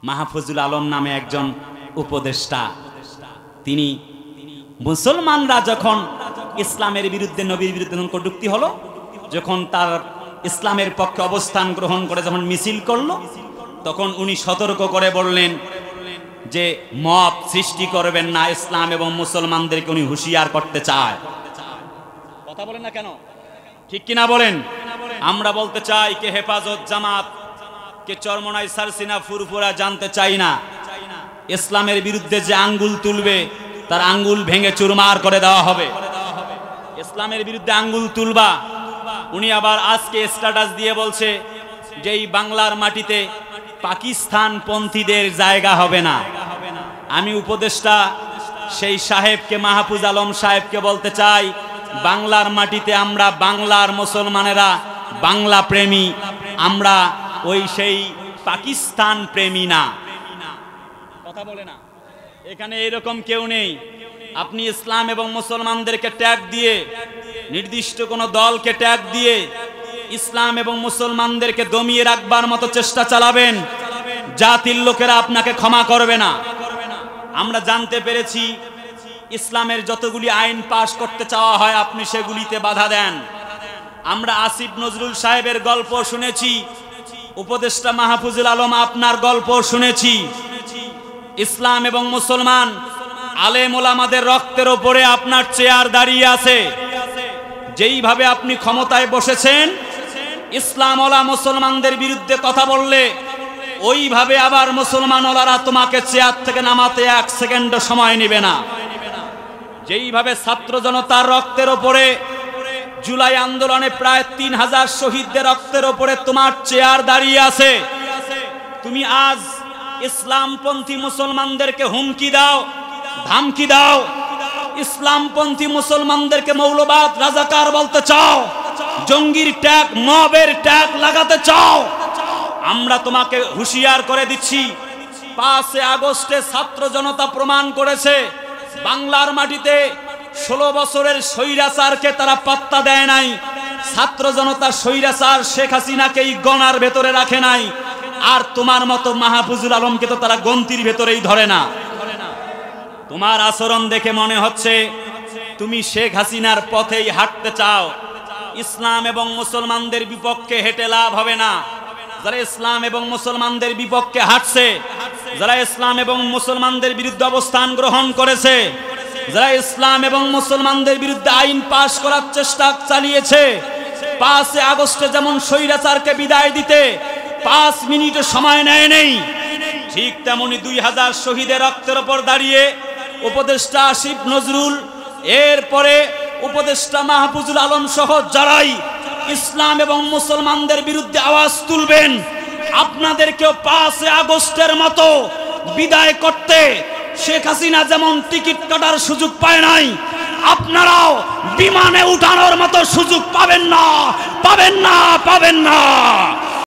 মাহফুজুল আলম নামে একজন উপদেষ্টা, তিনি মুসলমানরা যখন ইসলামের বিরুদ্ধে, নবীর বিরুদ্ধে যখন কটূক্তি হলো, যখন তার ইসলামের পক্ষে অবস্থান গ্রহণ করে যখন মিছিল করলো, তখন উনি সতর্ক করে বললেন যে মব সৃষ্টি করবেন না, ইসলাম এবং মুসলমানদেরকে উনি হুঁশিয়ার করতে চায়। কথা বলেন না কেন? ঠিক কিনা বলেন? আমরা বলতে চাই কে হেফাজত জামাত, কে চরমনাই সারসিনা ফুরফুরা জানতে চাই না। ইসলামের বিরুদ্ধে যে আঙ্গুল তুলবে তার আঙ্গুল ভেঙে চুরমার করে দেওয়া হবে। ইসলামের বিরুদ্ধে আঙ্গুল তুলবা। উনি আবার আজকে স্ট্যাটাস দিয়ে বলছে যে এই বাংলার মাটিতে পাকিস্তান পন্থীদের জায়গা হবে না। আমি উপদেষ্টা সেই সাহেবকে, মাহফুজ আলম সাহেবকে বলতে চাই, বাংলার মাটিতে আমরা বাংলার মুসলমানেরা বাংলা প্রেমী, আমরা ওই সেই পাকিস্তান প্রেমী না। কথা বলে না, এখানে এরকম কেউ নেই। আপনি ইসলাম এবং মুসলমানদেরকে ট্যাগ দিয়ে, নির্দিষ্ট কোনো দলকে ট্যাগ দিয়ে ইসলাম এবং মুসলমানদেরকে দমিয়ে রাখবার মতো চেষ্টা চালাবেন, জাতির লোকেরা আপনাকে ক্ষমা করবে না। আমরা জানতে পেরেছি ইসলামের যতগুলি আইন পাশ করতে চাওয়া হয় আপনি সেগুলিতে বাধা দেন। আমরা আসিফ নজরুল সাহেবের গল্প শুনেছি, উপদেষ্টা মাহফুজুল আলম আপনার গল্প শুনেছি। ইসলাম এবং মুসলমান আলেম ওলামাদের রক্তের ওপরে আপনার চেয়ার দাঁড়িয়ে আছে। যেইভাবে আপনি ক্ষমতায় বসেছেন, ইসলাম ওলা মুসলমানদের বিরুদ্ধে কথা বললে ওইভাবে আবার মুসলমান ওলারা তোমাকে চেয়ার থেকে নামাতে 1 সেকেন্ড সময় নেবে না। যেইভাবে ছাত্র জনতার রক্তের ওপরে জুলাই আন্দোলনে প্রায় 3000 শহীদদের রক্তের ওপরে তোমার চেয়ার দাঁড়িয়ে আছে, তুমি আজ ইসলামপন্থী মুসলমানদেরকে হুমকি দাও, ধামকি দাও, ইসলামপন্থী মুসলমানদেরকে মৌলবাদ, রাজাকার বলতে চাও, জঙ্গির ট্যাগ, মবের ট্যাগ লাগাতে চাও। আমরা তোমাকে হুঁশিয়ার করে দিচ্ছি, 5 আগস্টে ছাত্র জনতা প্রমাণ করেছে বাংলার মাটিতে 16 বছরের স্বৈরাচারকে তারা পাত্তা দেয় নাই। ছাত্র জনতা স্বৈরাচার শেখ হাসিনাকেই গণার ভেতরে রাখে নাই, আর তোমার মতো মাহফুজুল আলমকে তো তারা গন্তির ভেতরেই ধরে না। তোমার আচরণ দেখে মনে হচ্ছে তুমি শেখ হাসিনার পথেই হাঁটতে চাও। ইসলাম এবং মুসলমানদের বিপক্ষে হেঁটে লাভ হবে না। যারা ইসলাম এবং মুসলমানদের বিপক্ষে হাঁটছে, যারা ইসলাম এবং মুসলমানদের বিরুদ্ধে অবস্থান গ্রহণ করেছে, যারা ইসলাম এবং মুসলমানদের বিরুদ্ধে আইন পাশ করার চেষ্টা চালিয়েছে, 5 আগস্টে যেমন স্বৈরাচারকে বিদায় দিতে 5 মিনিট সময় নেয় নেই, ঠিক তেমনি 2000 শহীদের রক্তের ওপর দাঁড়িয়ে উপদেষ্টা আসিফ নজরুল, এরপরে উপদেষ্টা মাহফুজুল আলম সহ যারাই ইসলাম এবং মুসলমানদের বিরুদ্ধে আওয়াজ তুলবেন, আপনাদেরকেও 5 আগস্টের মতো বিদায় করতে শেখ হাসিনা যেমন টিকিট কাটার সুযোগ পায় নাই, আপনারাও বিমানে উঠানোর মতো সুযোগ পাবেন না, পাবেন না, পাবেন না।